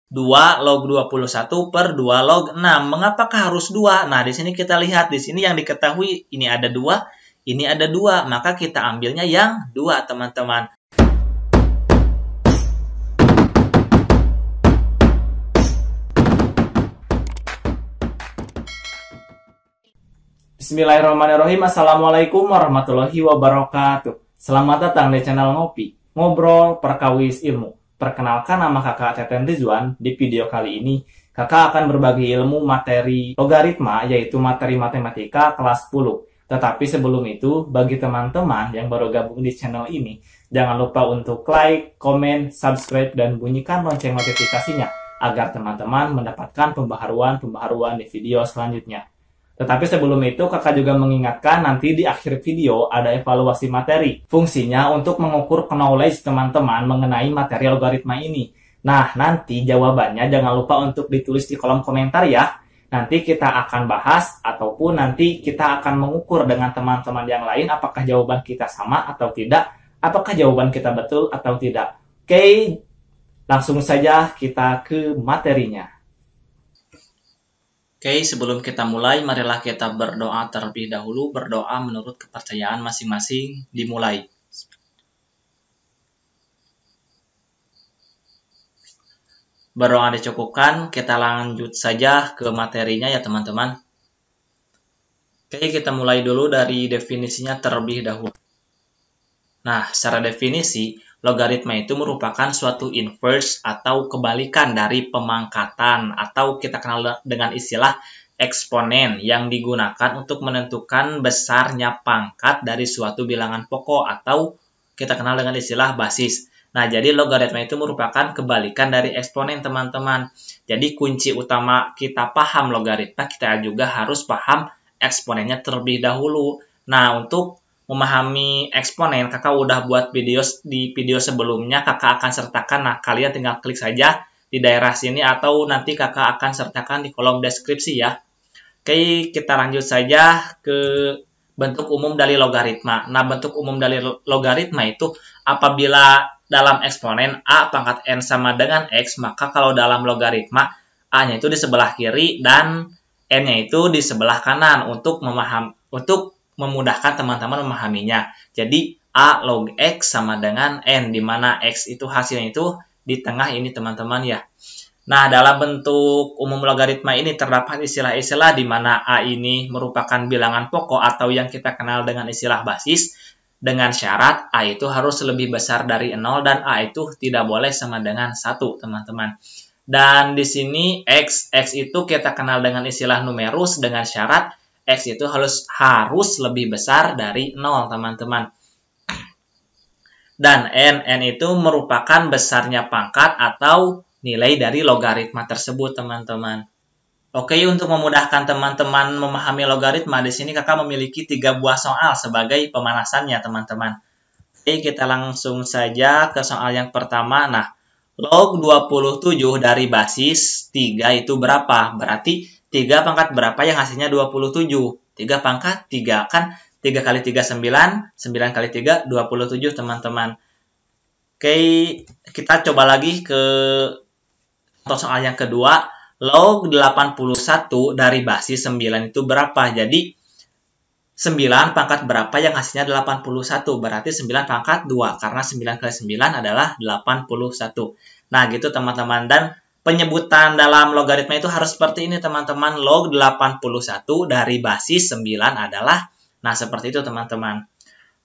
2 log 21 per 2 log 6. Mengapakah harus 2? Nah, di sini kita lihat, di sini yang diketahui ini ada 2, ini ada 2. Maka kita ambilnya yang 2, teman-teman. Bismillahirrahmanirrahim. Assalamualaikum warahmatullahi wabarakatuh. Selamat datang di channel Ngopi, Ngobrol Perkawis Ilmu. Perkenalkan, nama kakak Teten Rizwan. Di video kali ini, kakak akan berbagi ilmu materi logaritma, yaitu materi matematika kelas 10. Tetapi sebelum itu, bagi teman-teman yang baru gabung di channel ini, jangan lupa untuk like, komen, subscribe, dan bunyikan lonceng notifikasinya, agar teman-teman mendapatkan pembaharuan di video selanjutnya. Tetapi sebelum itu, kakak juga mengingatkan nanti di akhir video ada evaluasi materi. Fungsinya untuk mengukur knowledge teman-teman mengenai materi logaritma ini. Nah, nanti jawabannya jangan lupa untuk ditulis di kolom komentar ya. Nanti kita akan bahas, ataupun nanti kita akan mengukur dengan teman-teman yang lain apakah jawaban kita sama atau tidak, apakah jawaban kita betul atau tidak. Oke, langsung saja kita ke materinya. Oke, sebelum kita mulai, marilah kita berdoa terlebih dahulu. Berdoa menurut kepercayaan masing-masing. Dimulai. Berdoa dicukupkan, kita lanjut saja ke materinya ya teman-teman. Oke, kita mulai dulu dari definisinya terlebih dahulu. Nah, secara definisi, logaritma itu merupakan suatu inverse atau kebalikan dari pemangkatan, atau kita kenal dengan istilah eksponen yang digunakan untuk menentukan besarnya pangkat dari suatu bilangan pokok, atau kita kenal dengan istilah basis. Nah, jadi logaritma itu merupakan kebalikan dari eksponen, teman-teman. Jadi kunci utama kita paham logaritma, kita juga harus paham eksponennya terlebih dahulu. Nah, untuk memahami eksponen, kakak udah buat video di video sebelumnya, kakak akan sertakan. Nah, kalian tinggal klik saja di daerah sini, atau nanti kakak akan sertakan di kolom deskripsi ya. Oke, kita lanjut saja ke bentuk umum dari logaritma. Nah, bentuk umum dari logaritma itu apabila dalam eksponen A pangkat N sama dengan X, maka kalau dalam logaritma A-nya itu di sebelah kiri dan N-nya itu di sebelah kanan untuk memudahkan teman-teman memahaminya. Jadi A log X sama dengan N, di mana X itu hasilnya itu di tengah ini teman-teman ya. Nah, dalam bentuk umum logaritma ini terdapat istilah-istilah di mana A ini merupakan bilangan pokok atau yang kita kenal dengan istilah basis, dengan syarat A itu harus lebih besar dari 0 dan A itu tidak boleh sama dengan 1, teman-teman. Dan di sini X itu kita kenal dengan istilah numerus dengan syarat X itu harus lebih besar dari 0, teman-teman. Dan N itu merupakan besarnya pangkat atau nilai dari logaritma tersebut, teman-teman. Oke, untuk memudahkan teman-teman memahami logaritma, di sini kakak memiliki 3 buah soal sebagai pemanasannya, teman-teman. Oke, kita langsung saja ke soal yang pertama. Nah, log 27 dari basis 3 itu berapa? Berarti 3 pangkat berapa yang hasilnya 27? 3 pangkat 3. Kan 3 kali 3 9, 9 kali 3 27, teman-teman. Oke, kita coba lagi ke soal yang kedua. Log 81 dari basis 9 itu berapa? Jadi 9 pangkat berapa yang hasilnya 81? Berarti 9 pangkat 2, karena 9 kali 9 adalah 81. Nah, gitu teman-teman. Dan penyebutan dalam logaritma itu harus seperti ini, teman-teman. Log 81 dari basis 9 adalah, nah seperti itu, teman-teman.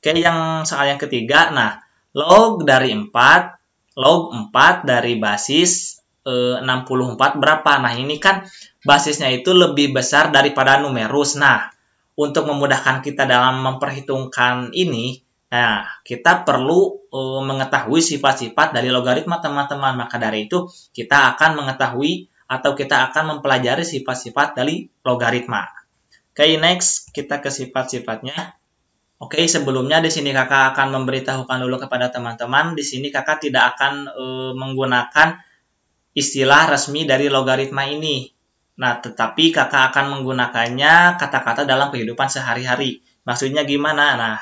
Oke, yang soal yang ketiga. Nah, log 4 dari basis 64 berapa? Nah, ini kan basisnya itu lebih besar daripada numerus. Nah, untuk memudahkan kita dalam memperhitungkan ini, nah, kita perlu mengetahui sifat-sifat dari logaritma, teman-teman. Maka dari itu, kita akan mengetahui atau kita akan mempelajari sifat-sifat dari logaritma. Oke, next kita ke sifat-sifatnya. Oke, sebelumnya di sini kakak akan memberitahukan dulu kepada teman-teman. Di sini kakak tidak akan menggunakan istilah resmi dari logaritma ini. Nah, tetapi kakak akan menggunakannya kata-kata dalam kehidupan sehari-hari. Maksudnya gimana? Nah,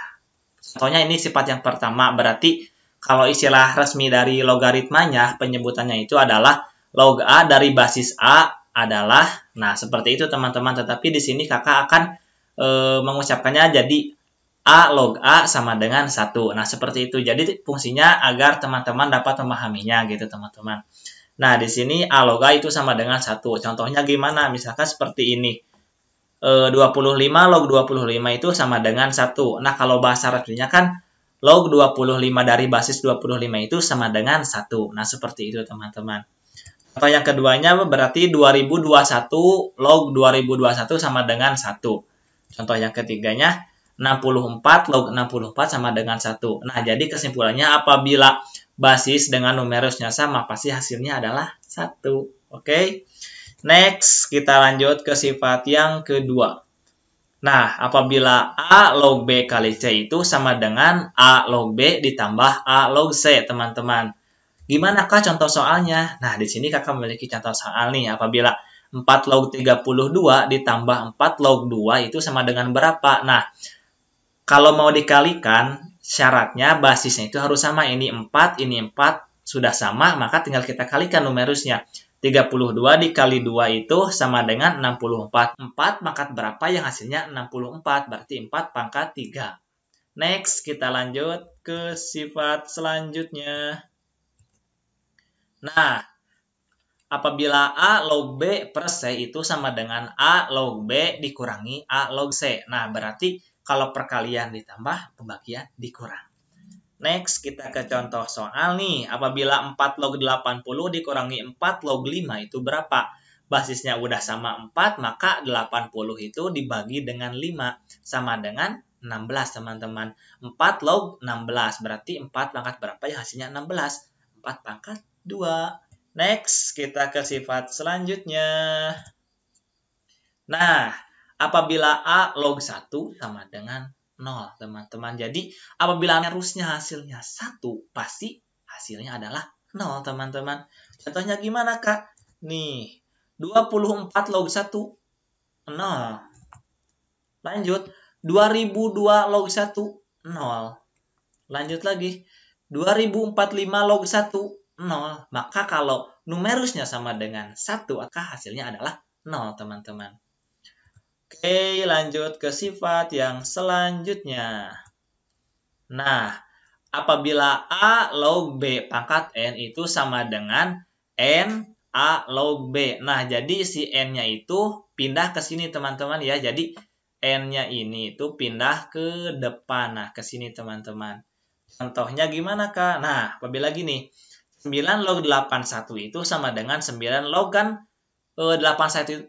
contohnya ini sifat yang pertama. Berarti kalau istilah resmi dari logaritmanya, penyebutannya itu adalah log A dari basis A adalah, nah seperti itu teman-teman. Tetapi di sini kakak akan mengucapkannya jadi A log A sama dengan 1. Nah, seperti itu. Jadi fungsinya agar teman-teman dapat memahaminya gitu teman-teman. Nah, di sini A log A itu sama dengan 1. Contohnya gimana? Misalkan seperti ini. 25 log 25 itu sama dengan 1. Nah, kalau bahasa resminya kan log 25 dari basis 25 itu sama dengan 1. Nah, seperti itu teman-teman. Contoh yang keduanya berarti 2021 log 2021 sama dengan 1. Contoh yang ketiganya 64 log 64 sama dengan 1. Nah, jadi kesimpulannya apabila basis dengan numerusnya sama, pasti hasilnya adalah 1. Oke. Next, kita lanjut ke sifat yang kedua. Nah, apabila A log B kali C itu sama dengan A log B ditambah A log C, teman-teman. Gimanakah contoh soalnya? Nah, di sini kakak memiliki contoh soal nih. Apabila 4 log 32 ditambah 4 log 2 itu sama dengan berapa? Nah, kalau mau dikalikan, syaratnya basisnya itu harus sama. Ini 4, ini 4, sudah sama, maka tinggal kita kalikan numerusnya. 32 dikali 2 itu sama dengan 64. 4 pangkat berapa yang hasilnya 64? Berarti 4 pangkat 3. Next, kita lanjut ke sifat selanjutnya. Nah, apabila A log B per C itu sama dengan A log B dikurangi A log C. Nah, berarti kalau perkalian ditambah, pembagian dikurang. Next, kita ke contoh soal nih. Apabila 4 log 80 dikurangi 4 log 5 itu berapa? Basisnya udah sama 4, maka 80 itu dibagi dengan 5. Sama dengan 16, teman-teman. 4 log 16, berarti 4 pangkat berapa ya hasilnya 16? 4 pangkat 2. Next, kita ke sifat selanjutnya. Nah, apabila A log 1 sama dengan 0, teman-teman. Jadi, apabila numerusnya hasilnya 1, pasti hasilnya adalah 0, teman-teman. Contohnya gimana, Kak? Nih, 24 log 1, 0. Lanjut, 2002 log 1, 0. Lanjut lagi, 2045 log 1, 0. Maka kalau numerusnya sama dengan 1, maka hasilnya adalah 0, teman-teman. Oke, lanjut ke sifat yang selanjutnya. Nah, apabila A log B pangkat N itu sama dengan N A log B. Nah, jadi si N-nya itu pindah ke sini, teman-teman ya. Jadi, N-nya ini itu pindah ke depan. Nah, ke sini, teman-teman. Contohnya gimana, Kak? Nah, apabila gini, 9 log 81 itu sama dengan 9 log kan 81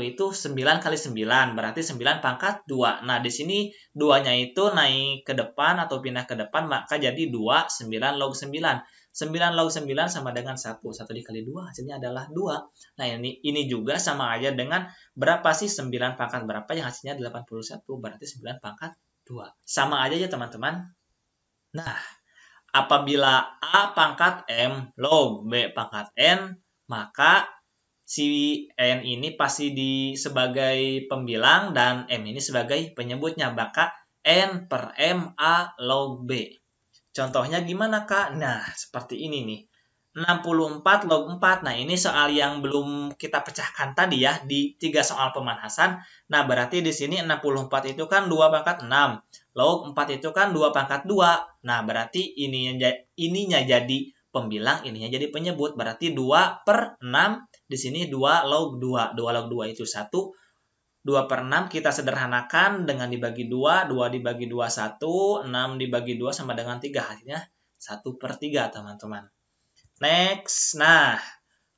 itu 9 kali 9, berarti 9 pangkat 2. Nah, di sini 2-nya itu naik ke depan atau pindah ke depan, maka jadi 2, 9 log 9. 9 log 9 sama dengan 1. 1 dikali 2 hasilnya adalah 2. Nah, ini juga sama aja dengan berapa sih 9 pangkat berapa yang hasilnya 81, berarti 9 pangkat 2. Sama aja ya, teman-teman. Nah, apabila A pangkat M log B pangkat N, maka si N ini pasti sebagai pembilang dan M ini sebagai penyebutnya. Maka N per M A log B. Contohnya gimana, Kak? Nah, seperti ini nih. 64 log 4. Nah, ini soal yang belum kita pecahkan tadi ya, di 3 soal pemanasan. Nah, berarti di sini 64 itu kan 2 pangkat 6. Log 4 itu kan 2 pangkat 2. Nah, berarti ininya jadi pembilang, ininya jadi penyebut. Berarti 2 per 6. Di sini 2 log 2. 2 log 2 itu 1. 2 per 6 kita sederhanakan dengan dibagi 2. 2 dibagi 2, 1. 6 dibagi 2 sama dengan 3. Hasilnya 1 per 3, teman-teman. Next. Nah,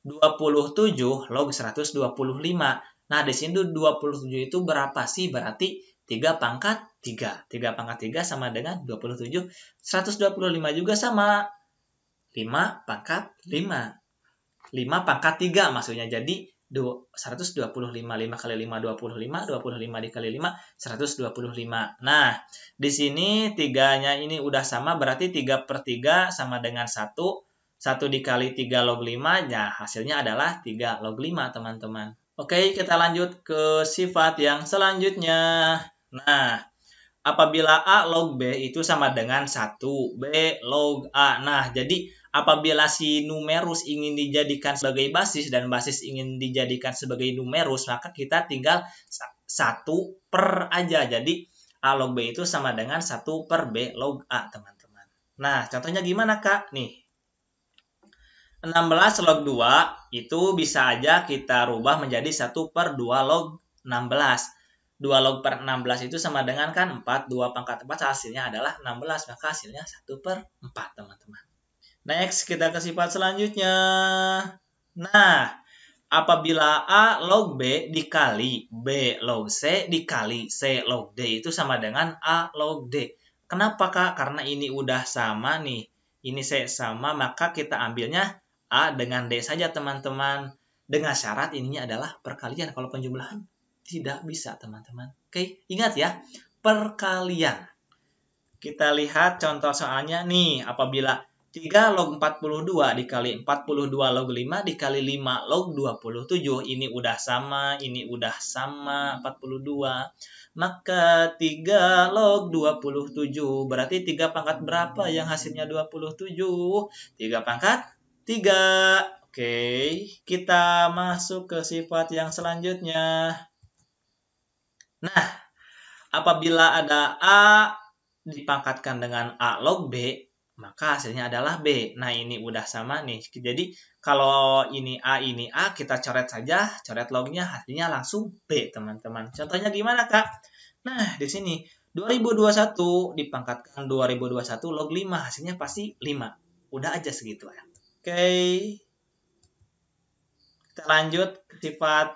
27 log 125. Nah, di sini 27 itu berapa sih? Berarti 3 pangkat 3. 3 pangkat 3 sama dengan 27. 125 juga sama 5 pangkat 5. 5 pangkat 3 maksudnya. Jadi 125. 5 kali 5, 25. 25 dikali 5, 125. Nah, di sini 3-nya ini udah sama. Berarti 3 per 3 sama dengan 1. 1 dikali 3 log 5. Nah, hasilnya adalah 3 log 5, teman-teman. Oke, kita lanjut ke sifat yang selanjutnya. Nah, apabila A log B itu sama dengan 1, B log A. Nah, jadi apabila si numerus ingin dijadikan sebagai basis dan basis ingin dijadikan sebagai numerus, maka kita tinggal 1 per aja. Jadi A log B itu sama dengan 1 per B log A, teman-teman. Nah, contohnya gimana, Kak? Nih, 16 log 2 itu bisa aja kita rubah menjadi 1 per 2 log 16. 2 log per 16 itu sama dengan kan 4, 2 pangkat 4 hasilnya adalah 16, maka hasilnya 1 per 4, teman-teman. Next, kita ke sifat selanjutnya. Nah, apabila A log B dikali B log C dikali C log D itu sama dengan A log D. Kenapa, Kak? Karena ini udah sama nih. Ini C sama, maka kita ambilnya A dengan D saja, teman-teman. Dengan syarat ininya adalah perkalian. Kalau penjumlahan tidak bisa, teman-teman. Oke, ingat ya, perkalian. Kita lihat contoh soalnya nih, apabila 3 log 42 dikali 42 log 5 dikali 5 log 27, ini udah sama 42. Maka 3 log 27, berarti 3 pangkat berapa yang hasilnya 27? 3 pangkat 3. Oke, kita masuk ke sifat yang selanjutnya. Nah, apabila ada A dipangkatkan dengan A log B, maka hasilnya adalah B. Nah, ini udah sama nih. Jadi, kalau ini A, kita coret saja, coret lognya, hasilnya langsung B, teman-teman. Contohnya gimana, Kak? Nah, di sini 2021 dipangkatkan 2021 log 5, hasilnya pasti 5. Udah aja segitu ya. Oke. Kita lanjut ke sifat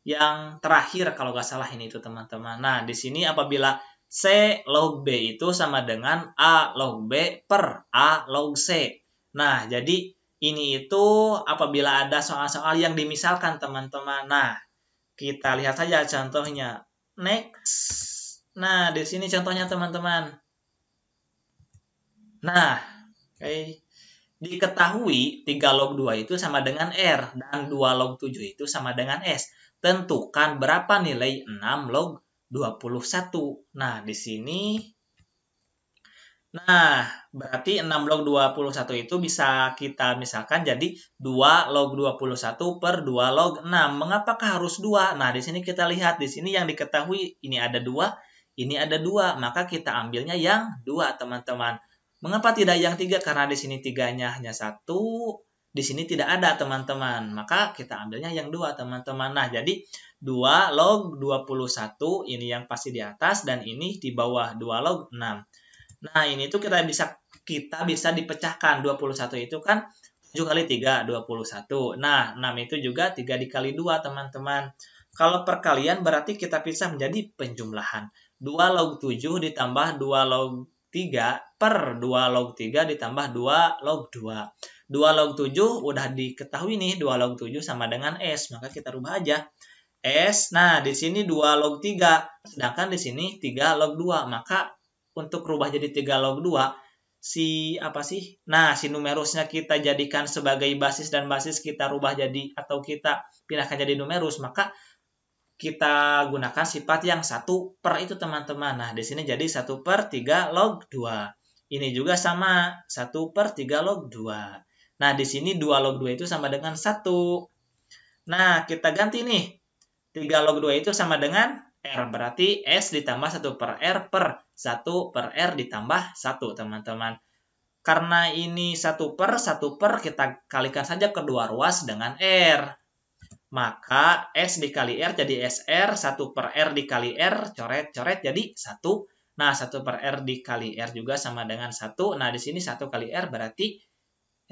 yang terakhir kalau nggak salah ini itu, teman-teman. Nah, di sini apabila C log B itu sama dengan A log B per A log C. Nah, jadi ini itu apabila ada soal-soal yang dimisalkan, teman-teman. Nah, kita lihat saja contohnya. Next. Nah, di sini contohnya, teman-teman. Nah, oke. Diketahui 3 log 2 itu sama dengan R dan 2 log 7 itu sama dengan S. Tentukan berapa nilai 6 log 21. Nah, di sini berarti 6 log 21 itu bisa kita misalkan jadi 2 log 21 per 2 log 6. Mengapakah harus 2? Nah, di sini kita lihat di sini yang diketahui ini ada 2, ini ada 2, maka kita ambilnya yang 2, teman-teman. Mengapa tidak yang 3? Karena di sini 3-nya hanya 1, di sini tidak ada, teman-teman. Maka kita ambilnya yang 2, teman-teman. Nah, jadi 2 log 21, ini yang pasti di atas, dan ini di bawah 2 log 6. Nah, ini tuh kita bisa dipecahkan. 21 itu kan 7 kali 3, 21. Nah, 6 itu juga 3 dikali 2, teman-teman. Kalau perkalian berarti kita pisah menjadi penjumlahan. 2 log 7 ditambah 2 log 3 per 2 log 3 ditambah 2 log 2. 2 log 7 udah diketahui nih, 2 log 7 sama dengan S, maka kita rubah aja. S, nah di sini 2 log 3, sedangkan di sini 3 log 2, maka untuk rubah jadi 3 log 2, Nah, si numerusnya kita jadikan sebagai basis dan basis kita rubah jadi, atau kita pindahkan jadi numerus, maka kita gunakan sifat yang 1 per itu, teman-teman. Nah, di sini jadi 1 per 3 log 2. Ini juga sama, 1 per 3 log 2. Nah, di sini 2 log 2 itu sama dengan 1. Nah, kita ganti nih. 3 log 2 itu sama dengan R. Berarti S ditambah 1 per R per 1 per R ditambah 1, teman-teman. Karena ini 1 per, kita kalikan saja kedua ruas dengan R. Maka S dikali R jadi SR, 1 per R dikali R, coret-coret jadi 1. Nah, 1 per R dikali R juga sama dengan 1. Nah, di sini 1 kali R berarti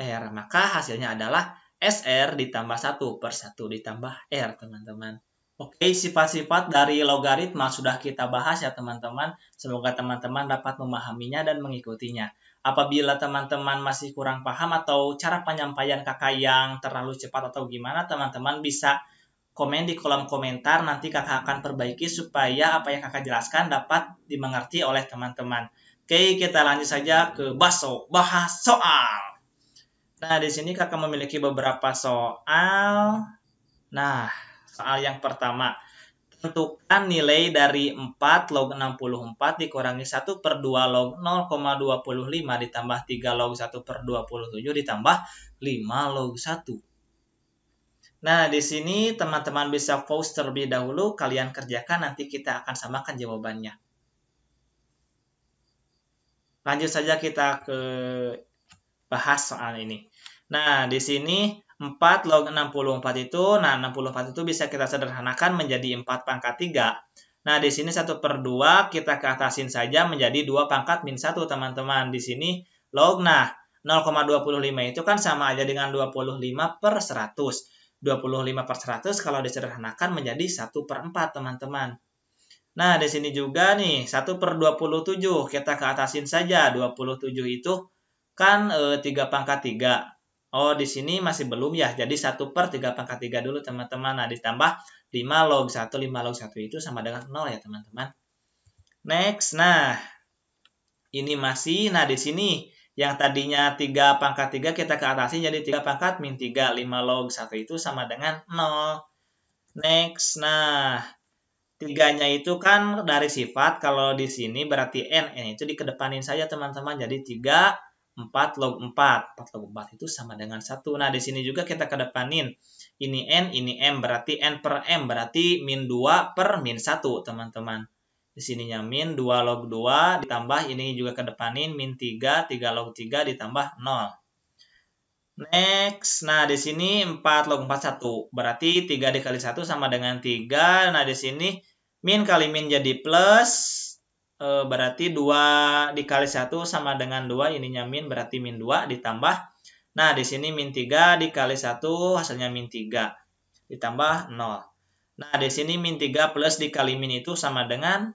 R. Maka hasilnya adalah SR ditambah 1 per 1 ditambah R, teman-teman. Oke, sifat-sifat dari logaritma sudah kita bahas ya, teman-teman. Semoga teman-teman dapat memahaminya dan mengikutinya. Apabila teman-teman masih kurang paham atau cara penyampaian kakak yang terlalu cepat atau gimana, teman-teman bisa komen di kolom komentar. Nanti kakak akan perbaiki supaya apa yang kakak jelaskan dapat dimengerti oleh teman-teman. Oke, kita lanjut saja ke bahas soal. Nah, di sini kakak memiliki beberapa soal. Nah, soal yang pertama. Tentukan nilai dari 4 log 64 dikurangi 1 per 2 log 0,25 ditambah 3 log 1 per 27 ditambah 5 log 1. Nah, di sini teman-teman bisa pause terlebih dahulu, kalian kerjakan, nanti kita akan samakan jawabannya. Lanjut saja kita ke bahas soal ini. Nah, di sini 4 log 64 itu, 64 itu bisa kita sederhanakan menjadi 4 pangkat 3. Nah, di sini 1 per 2 kita keatasin saja menjadi 2 pangkat min 1, teman-teman. Di sini log, 0,25 itu kan sama aja dengan 25 per 100. 25 per 100 kalau disederhanakan menjadi 1 per 4, teman-teman. Nah, di sini juga nih, 1 per 27, kita keatasin saja. 27 itu kan 3 pangkat 3. Oh, di sini masih belum ya, jadi 1 per 3 pangkat 3 dulu, teman-teman. Nah, ditambah 5 log 1, 5 log 1 itu sama dengan 0 ya, teman-teman. Next, nah, ini masih, nah di sini, yang tadinya 3 pangkat 3 kita keatasin jadi 3 pangkat min 3, 5 log 1 itu sama dengan 0. Next, nah, 3-nya itu kan dari sifat, kalau di sini berarti n itu dikedepanin saja, teman-teman. Jadi 3, 4 log 4. 4 log 4 itu sama dengan 1. Nah, di sini juga kita kedepanin. Ini n, ini m, berarti n per m, berarti min 2 per min 1, teman-teman. Di sininya min 2 log 2, ditambah ini juga kedepanin min 3, 3 log 3, ditambah 0. Next, nah di sini 4 log 4, 1. Berarti 3 dikali 1 sama dengan 3. Nah, di sini min kali min jadi plus. Berarti 2 dikali 1 sama dengan 2. Ininya min, berarti min 2 ditambah. Nah, di sini min 3 dikali 1 hasilnya min 3. Ditambah 0. Nah, di sini min 3 plus dikali min itu sama dengan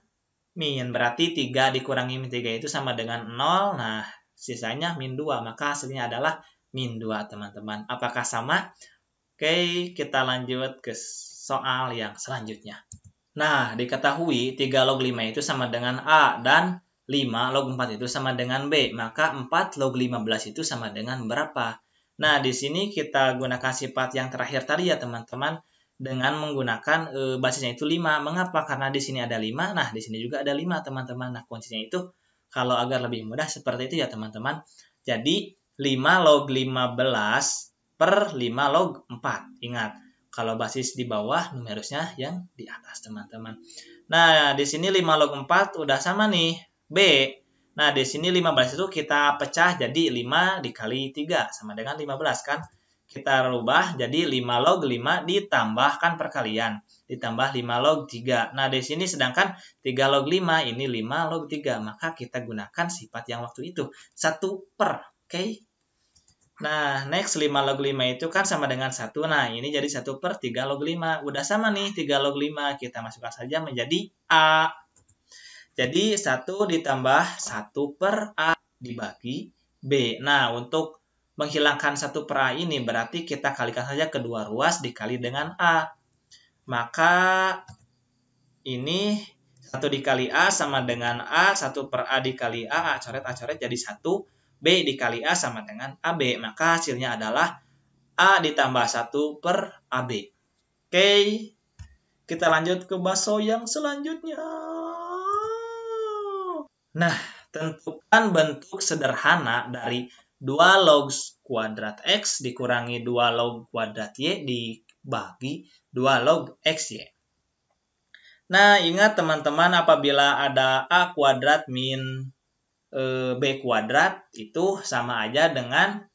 min. Berarti 3 dikurangi min 3 itu sama dengan 0. Nah, sisanya min 2. Maka hasilnya adalah min 2, teman-teman. Apakah sama? Oke, kita lanjut ke soal yang selanjutnya. Nah, diketahui 3 log 5 itu sama dengan A dan 5 log 4 itu sama dengan B. Maka 4 log 15 itu sama dengan berapa? Nah, di sini kita gunakan sifat yang terakhir tadi ya, teman-teman. Dengan menggunakan basisnya itu 5. Mengapa? Karena di sini ada 5. Nah, di sini juga ada 5, teman-teman. Nah, kuncinya itu kalau agar lebih mudah seperti itu ya, teman-teman. Jadi, 5 log 15 per 5 log 4. Ingat. Kalau basis di bawah, numerusnya yang di atas, teman-teman. Nah, di sini 5 log 4 udah sama nih, B. Nah, di sini 15 itu kita pecah jadi 5 dikali 3, sama dengan 15 kan. Kita rubah jadi 5 log 5 ditambahkan perkalian. Ditambah 5 log 3. Nah, di sini sedangkan 3 log 5, ini 5 log 3. Maka kita gunakan sifat yang waktu itu. 1 per, oke? Nah, next 5 log 5 itu kan sama dengan 1. Nah, ini jadi 1 per 3 log 5. Udah sama nih 3 log 5. Kita masukkan saja menjadi A. Jadi 1 ditambah 1 per A dibagi B. Nah, untuk menghilangkan 1 per A ini berarti kita kalikan saja kedua ruas dikali dengan A. Maka ini 1 dikali A sama dengan A. 1 per A dikali A. A coret jadi 1. B dikali A sama dengan AB. Maka hasilnya adalah A ditambah 1 per AB. Oke, kita lanjut ke baso yang selanjutnya. Nah, tentukan bentuk sederhana dari 2 log kuadrat X dikurangi 2 log kuadrat Y dibagi 2 log XY. Nah, ingat teman-teman, apabila ada A kuadrat min B kuadrat itu sama aja dengan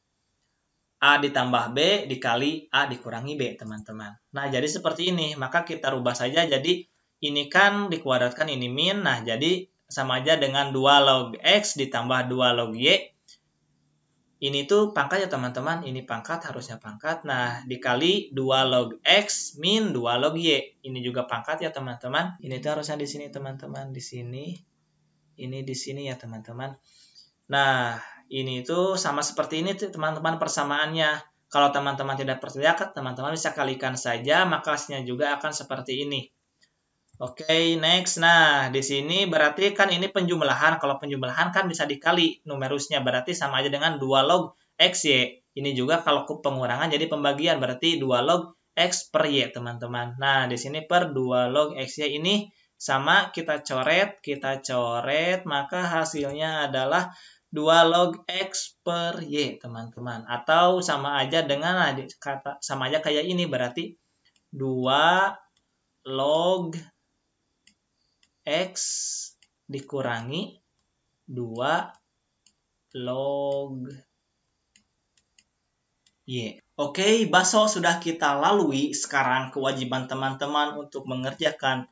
A ditambah B dikali A dikurangi B, teman-teman. Nah, jadi seperti ini. Maka kita rubah saja. Jadi, ini kan dikuadratkan, ini min. Nah, jadi sama aja dengan 2 log X ditambah 2 log Y. Ini tuh pangkat ya, teman-teman. Ini pangkat, harusnya pangkat. Nah, dikali 2 log X min 2 log Y. Ini juga pangkat ya, teman-teman. Ini tuh harusnya di sini, teman-teman. Di sini. Ini di sini ya, teman-teman. Nah, ini itu sama seperti ini, teman-teman, persamaannya. Kalau teman-teman tidak percaya, teman-teman bisa kalikan saja, maka hasilnya juga akan seperti ini. Oke, next. Nah, di sini berarti kan ini penjumlahan. Kalau penjumlahan kan bisa dikali numerusnya, berarti sama aja dengan 2 log XY. Ini juga kalau pengurangan jadi pembagian, berarti 2 log X per Y, teman-teman. Nah, di sini per 2 log XY ini sama, kita coret, maka hasilnya adalah 2 log X per Y, teman-teman. Atau sama aja dengan, sama aja kayak ini, berarti 2 log X dikurangi 2 log Y. Oke, baso sudah kita lalui. Sekarang kewajiban teman-teman untuk mengerjakan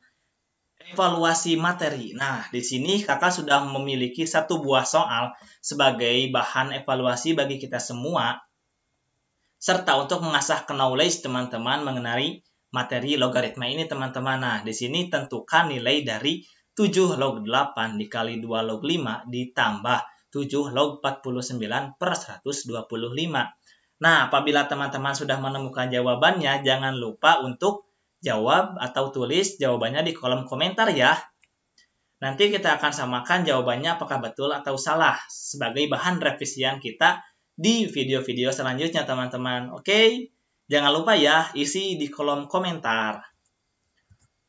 evaluasi materi. Nah, di sini kakak sudah memiliki satu buah soal sebagai bahan evaluasi bagi kita semua, serta untuk mengasah knowledge teman-teman mengenai materi logaritma ini, teman-teman. Nah, di sini tentukan nilai dari 7 log 8 dikali 2 log 5 ditambah 7 log 49 per 125. Nah, apabila teman-teman sudah menemukan jawabannya, jangan lupa untuk jawab atau tulis jawabannya di kolom komentar ya. Nanti kita akan samakan jawabannya apakah betul atau salah sebagai bahan revisian kita di video-video selanjutnya, teman-teman. Oke, jangan lupa ya isi di kolom komentar.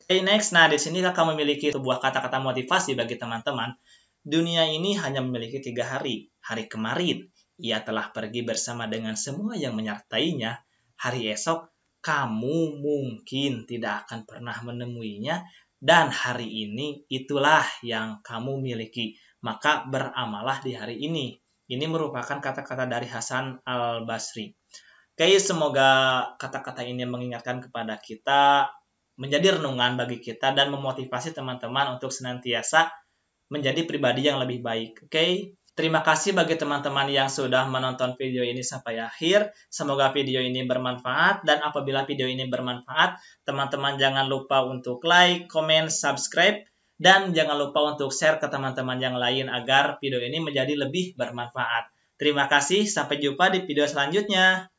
Oke, next. Nah, di sini kakak memiliki sebuah kata-kata motivasi bagi teman-teman. Dunia ini hanya memiliki 3 hari. Hari kemarin, ia telah pergi bersama dengan semua yang menyertainya. Hari esok, kamu mungkin tidak akan pernah menemuinya, dan hari ini itulah yang kamu miliki. Maka beramalah di hari ini. Ini merupakan kata-kata dari Hasan Al-Basri. Oke, semoga kata-kata ini mengingatkan kepada kita, menjadi renungan bagi kita, dan memotivasi teman-teman untuk senantiasa menjadi pribadi yang lebih baik. Oke? Terima kasih bagi teman-teman yang sudah menonton video ini sampai akhir. Semoga video ini bermanfaat, dan apabila video ini bermanfaat, teman-teman jangan lupa untuk like, comment, subscribe, dan jangan lupa untuk share ke teman-teman yang lain agar video ini menjadi lebih bermanfaat. Terima kasih, sampai jumpa di video selanjutnya.